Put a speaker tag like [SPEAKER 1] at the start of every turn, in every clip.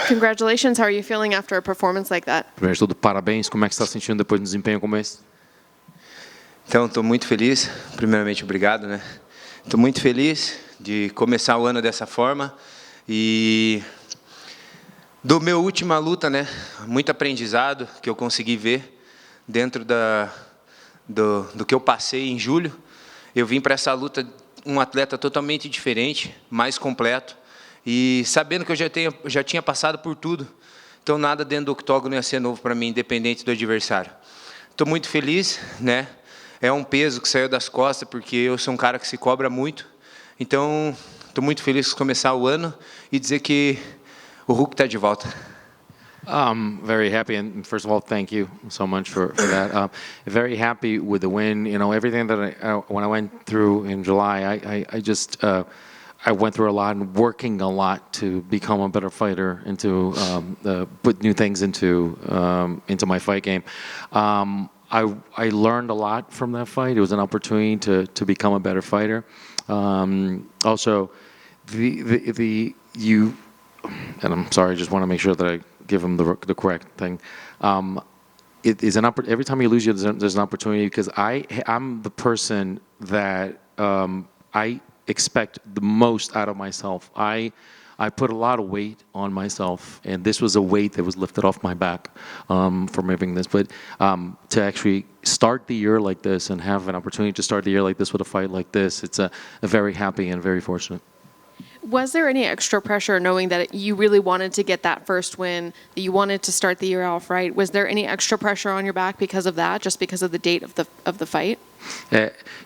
[SPEAKER 1] Congratulations. How are you feeling after a performance like that?
[SPEAKER 2] Primeiro de tudo, parabéns. Como é que você está sentindo depois de um desempenho como esse?
[SPEAKER 3] Então, estou muito feliz. Primeiramente, obrigado, né? Estou muito feliz de começar o ano dessa forma e do meu última luta, né? Muito aprendizado que eu consegui ver dentro do que eu passei em julho. Eu vim para essa luta um atleta totalmente diferente, mais completo e sabendo que eu já tinha passado por tudo. Então, nada dentro do octógono ia ser novo para mim, independente do adversário. Estou muito feliz, né? É um peso que saiu das costas, porque eu sou um cara que se cobra muito. Então, estou muito feliz de começar o ano e dizer que o Hulk está de volta.
[SPEAKER 2] I'm very happy, and first of all, thank you so much for that. Very happy with the win. You know, everything that when I went through in July, I just I went through a lot and working a lot to become a better fighter and to put new things into my fight game. I learned a lot from that fight. It was an opportunity to become a better fighter. Also, you, and I'm sorry, I just want to make sure that I give him the correct thing. It is every time you lose, there's an opportunity because I'm the person that I expect the most out of myself. I put a lot of weight on myself, and this was a weight that was lifted off my back from having this. But to actually start the year like this and have an opportunity to start the year like this with a fight like this, it's a very happy and very fortunate.
[SPEAKER 1] Was there any extra pressure knowing that you really wanted to get that first win, that you wanted to start the year off right? Was there any extra pressure on your back because of that, just because of the date of the fight?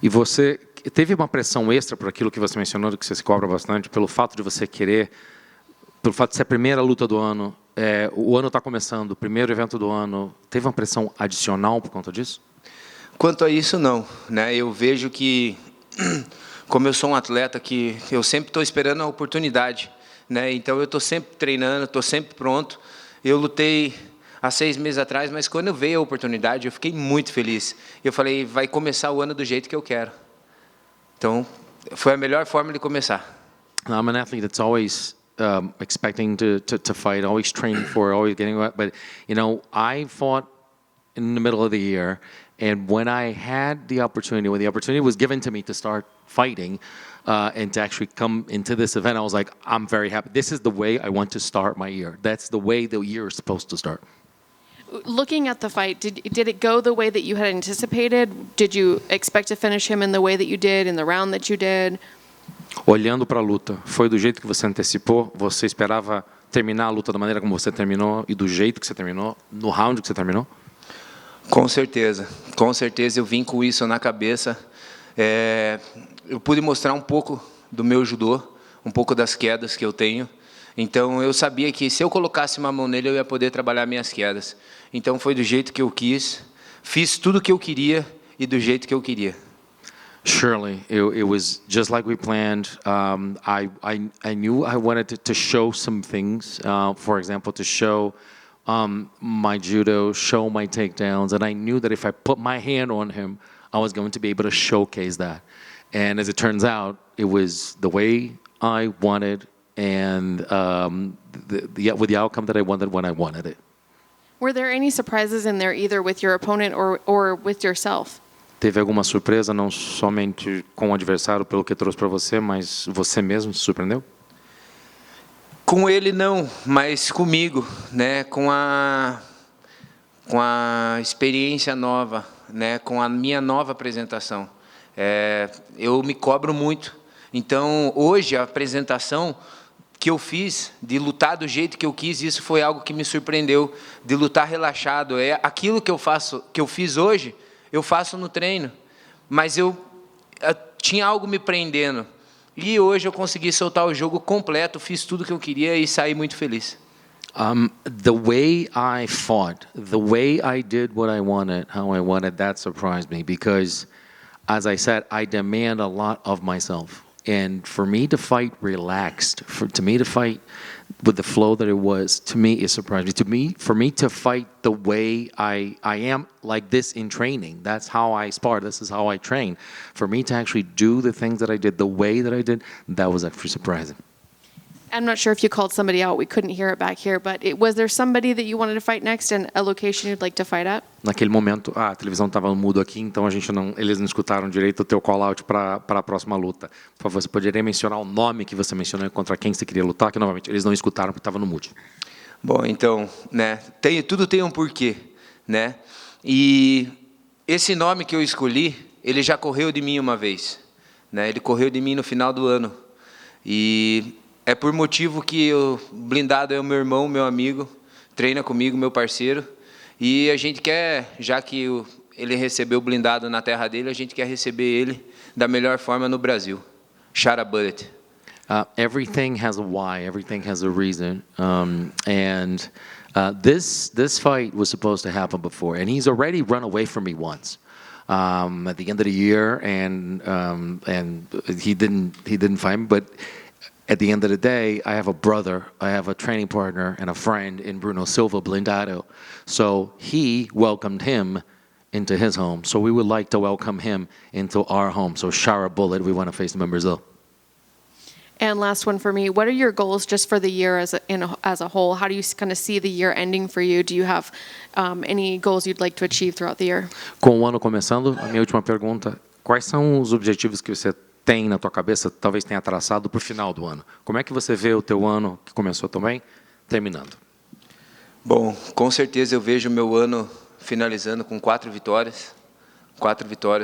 [SPEAKER 2] E você teve uma pressão extra por aquilo que você mencionou, que você se cobra bastante, pelo fato de você querer, pelo fato de ser a primeira luta do ano, o ano está começando, o primeiro evento do ano, teve uma pressão adicional por conta disso?
[SPEAKER 3] Quanto a isso, não, né? Eu vejo que, como eu sou um atleta que eu sempre estou esperando a oportunidade, né? Então eu estou sempre treinando, estou sempre pronto. Eu lutei há 6 meses atrás, mas quando veio a oportunidade, eu fiquei muito feliz. Eu falei, vai começar o ano do jeito que eu quero. Então, foi a melhor forma de começar.
[SPEAKER 2] I'm an athlete that's always expecting to fight, always training for, always getting. But you know, I fought in the middle of the year, and when I had the opportunity, when the opportunity was given to me to start fighting and to actually come into this event, I was like, I'm very happy. This is the way I want to start my year. That's the way the year is supposed to start.
[SPEAKER 1] Looking at the fight, did it go the way that you had anticipated? Did you expect to finish him in the way that you did, in the round that you did?
[SPEAKER 2] Olhando para a luta, foi do jeito que você antecipou? Você esperava terminar a luta da maneira como você terminou e do jeito que você terminou, no round que você terminou?
[SPEAKER 3] Com certeza eu vim com isso na cabeça. Eu pude mostrar um pouco do meu judô, um pouco das quedas que eu tenho. Então, eu sabia que se eu colocasse uma mão nele, eu ia poder trabalhar minhas quedas. Então, foi do jeito que eu quis. Fiz tudo o que eu queria e do jeito que eu queria.
[SPEAKER 2] Surely, it was just like we planned. I knew I wanted to show some things. For example, to show my judo, show my takedowns. And I knew that if I put my hand on him, I was going to be able to showcase that. And as it turns out, it was the way I wanted and with the outcome that I wanted when I wanted it.
[SPEAKER 1] Were there any surprises in there, either with your opponent or with yourself?
[SPEAKER 2] Teve alguma surpresa, não somente com o adversário pelo que trouxe para você, mas você mesmo se surpreendeu?
[SPEAKER 3] Com ele não, mas comigo, né? Com a experiência nova, né? Com a minha nova apresentação. Eu me cobro muito. Então, hoje, a apresentação que eu fiz, de lutar do jeito que eu quis, isso foi algo que me surpreendeu, de lutar relaxado. Aquilo que eu fiz hoje, eu faço no treino, mas eu tinha algo me prendendo. E hoje eu consegui soltar o jogo completo, fiz tudo que eu queria e saí muito feliz.
[SPEAKER 2] The way I fought, the way I did what I wanted, how I wanted, that surprised me because, as I said, I demand a lot of myself. And for me to fight relaxed, to me to fight with the flow that it was, to me it surprised me. For me to fight the way I am like this in training, that's how I spar, this is how I train. For me to actually do the things that I did the way that I did, that was actually surprising.
[SPEAKER 1] I'm not sure if you called somebody out. We couldn't hear it back here, but was there somebody that you wanted to fight next and a location you'd like to fight at?
[SPEAKER 2] Naquele momento, a televisão estava no mudo aqui, então eles não escutaram direito o teu call-out para a próxima luta. Por favor, você poderia mencionar o nome que você mencionou e contra quem você queria lutar, que novamente eles não escutaram porque estava no mudo.
[SPEAKER 3] Bom, então, né, tudo tem um porquê, né? E esse nome que eu escolhi, ele já correu de mim uma vez, né? Ele correu de mim no final do ano. E é por motivo que o blindado é o meu irmão, meu amigo, treina comigo, meu parceiro. E a gente quer, já que ele recebeu o blindado na terra dele, a gente quer receber ele da melhor forma no Brasil. Shot a bullet.
[SPEAKER 2] Everything has a why. Everything has a reason. This fight was supposed to happen before, and he's already run away from me once. At the end of the year, and he didn't fight me, but at the end of the day, I have a brother, I have a training partner, and a friend in Bruno Silva Blindado. So he welcomed him into his home. So we would like to welcome him into our home. So Shara Bullet, we want to face him in Brazil.
[SPEAKER 1] And last one for me, what are your goals just for the year as a whole? How do you kind of see the year ending for you? Do you have any goals you'd like to achieve throughout the year?
[SPEAKER 2] Com o ano começando, a minha última pergunta, quais são os objetivos que você tem na tua cabeça, talvez tenha traçado para o final do ano? Como é que você vê o teu ano, que começou também, terminando?
[SPEAKER 3] Bom, com certeza eu vejo o meu ano finalizando com 4 vitórias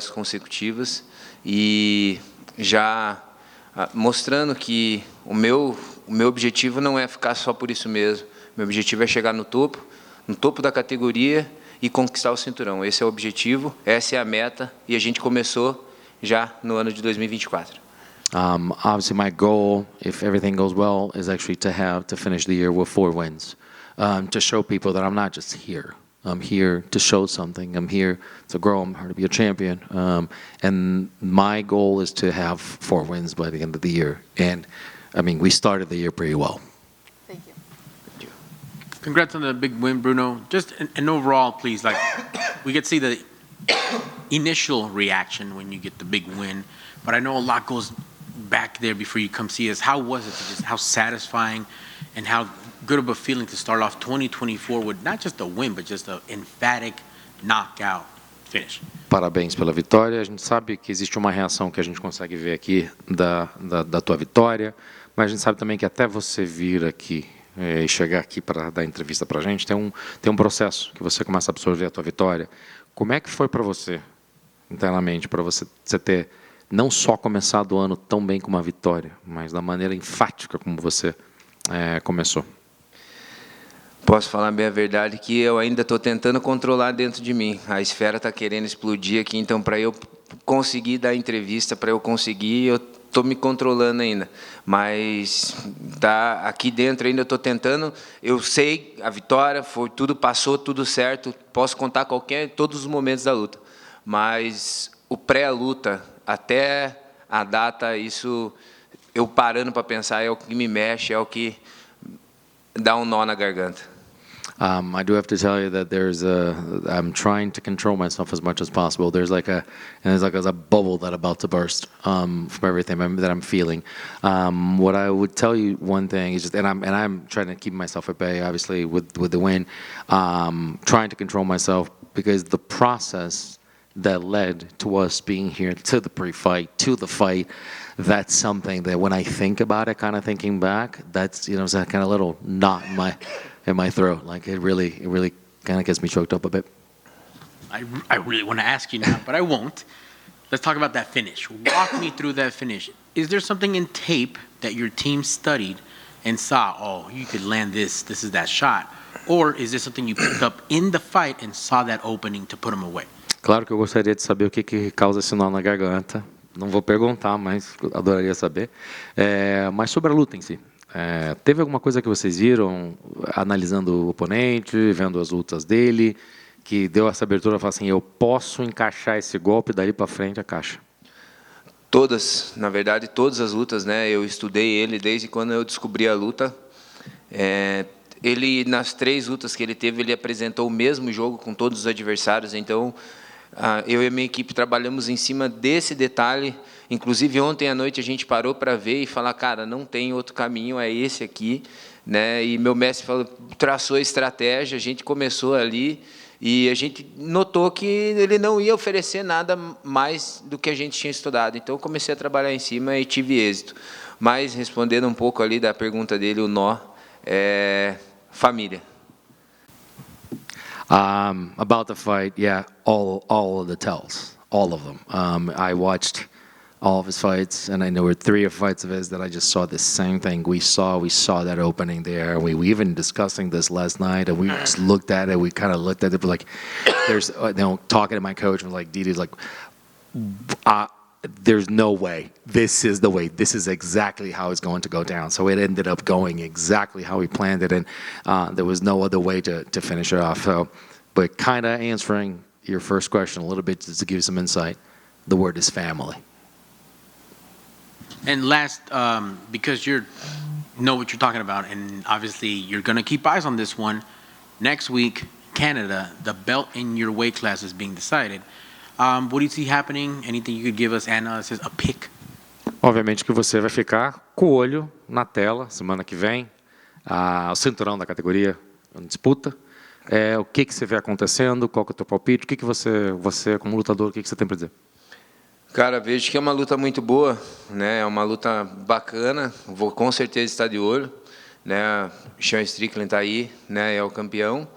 [SPEAKER 3] consecutivas e já mostrando que o meu objetivo não é ficar só por isso mesmo. Meu objetivo é chegar no topo da categoria e conquistar o cinturão. Esse é o objetivo, essa é a meta e a gente começou já no ano de 2024.
[SPEAKER 2] Obviously, my goal, if everything goes well, is actually to finish the year with 4 wins, to show people that I'm not just here. I'm here to show something. I'm here to grow. I'm here to be a champion. And my goal is to have 4 wins by the end of the year. And I mean, we started the year pretty well.
[SPEAKER 1] Thank you.
[SPEAKER 4] Congrats on the big win, Bruno. Just an overall, please, like we could see the initial reaction when you get the big win, but I know a lot goes back there before you come see us. How was it to just how satisfying and how good of a feeling to start off 2024 with not just a win, but just an emphatic knockout finish?
[SPEAKER 2] Parabéns pela vitória. A gente sabe que existe uma reação que a gente consegue ver aqui da tua vitória, mas a gente sabe também que até você vir aqui e chegar aqui para dar entrevista para a gente, tem um processo que você começa a absorver a tua vitória. Como é que foi para você, internamente, para você ter não só começado o ano tão bem com uma vitória, mas da maneira enfática como você começou?
[SPEAKER 3] Posso falar bem a verdade que eu ainda estou tentando controlar dentro de mim. A esfera está querendo explodir aqui, então para eu conseguir dar entrevista, para eu conseguir, eu estou me controlando ainda. Mas tá aqui dentro ainda estou tentando. Eu sei a vitória, foi tudo passou, tudo certo. Posso contar todos os momentos da luta. Mas o pré-luta até a data, isso eu parando para pensar é o que me mexe, é o que dá um nó na garganta.
[SPEAKER 2] I do have to tell you that I'm trying to control myself as much as possible. There's like a bubble that's about to burst from everything that I'm feeling. What I would tell you, one thing is just, and I'm trying to keep myself at bay, obviously with the win, trying to control myself because the process that led to us being here, to the pre-fight, to the fight, that's something that when I think about it, kind of thinking back, that's, it's that kind of little knot in my throat. Like it really kind of gets me choked up a bit.
[SPEAKER 4] I really want to ask you now, but I won't. Let's talk about that finish. Walk me through that finish. Is there something in tape that your team studied and saw, oh, you could land this is that shot? Or is this something you picked up in the fight and saw that opening to put him away?
[SPEAKER 2] Claro que eu gostaria de saber o que causa esse nó na garganta. Não vou perguntar, mas adoraria saber. Mas sobre a luta em si. Teve alguma coisa que vocês viram, analisando o oponente, vendo as lutas dele, que deu essa abertura e falou assim, eu posso encaixar esse golpe dali para frente a caixa?
[SPEAKER 3] Todas, na verdade, todas as lutas, né? Eu estudei ele desde quando eu descobri a luta. Ele, nas 3 lutas que ele teve, ele apresentou o mesmo jogo com todos os adversários, então Eu e a minha equipe trabalhamos em cima desse detalhe. Inclusive, ontem à noite a gente parou para ver e falar, cara, não tem outro caminho, é esse aqui, né? E meu mestre falou, traçou a estratégia, a gente começou ali e a gente notou que ele não ia oferecer nada mais do que a gente tinha estudado. Então, eu comecei a trabalhar em cima e tive êxito. Mas, respondendo um pouco ali da pergunta dele, o nó é família.
[SPEAKER 2] About the fight, yeah, all of the tells, all of them. I watched all of his fights, and I know there were 3 fights of his that I just saw the same thing. We saw that opening there. We even discussing this last night, and we just looked at it. We kind of looked at it, but like, there's, talking to my coach, and like, Didi's like, there's no way. This is the way. This is exactly how it's going to go down. So it ended up going exactly how we planned it, and there was no other way to finish it off. So, but kind of answering your first question a little bit, just to give you some insight, the word is family.
[SPEAKER 4] And last, because you know what you're talking about, and obviously you're going to keep eyes on this one. Next week, Canada, the belt in your weight class is being decided. What do you see happening? Anything you could give us analysis, a pick?
[SPEAKER 2] Obviamente que você vai ficar com o olho na tela semana que vem, o cinturão da categoria em disputa. O que você vê acontecendo? Qual que é o teu palpite? O que você como lutador, o que você tem para dizer?
[SPEAKER 3] Cara, vejo que é uma luta muito boa, né? É uma luta bacana. Vou com certeza estar de olho, né? Sean Strickland está aí, né? É o campeão.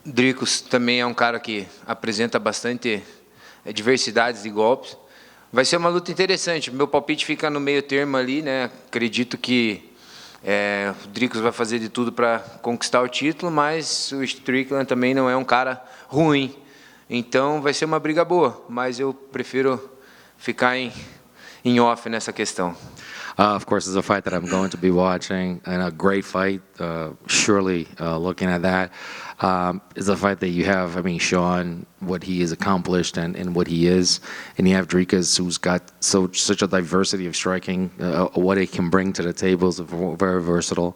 [SPEAKER 3] Dricos também é um cara que apresenta bastante diversidades de golpes. Vai ser uma luta interessante. Meu palpite fica no meio termo ali, né? Acredito que o Dricos vai fazer de tudo para conquistar o título, mas o Strickland também não é um cara ruim. Então vai ser uma briga boa, mas eu prefiro ficar em off nessa questão.
[SPEAKER 2] Of course, it's a fight that I'm going to be watching, and a great fight. Surely, looking at that, it's a fight that you have. I mean, Sean, what he has accomplished and what he is, and you have Dricus, who's got such a diversity of striking. What he can bring to the table is very versatile.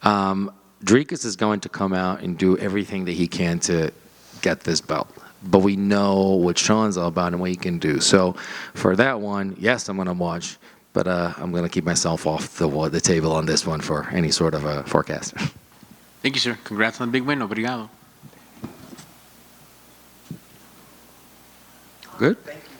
[SPEAKER 2] Dricus is going to come out and do everything that he can to get this belt. But we know what Sean's all about and what he can do. So for that one, yes, I'm going to watch, but I'm going to keep myself off the table on this one for any sort of a forecast.
[SPEAKER 4] Thank you, sir. Congrats on the big win. Obrigado.
[SPEAKER 2] Good?
[SPEAKER 3] Thank you.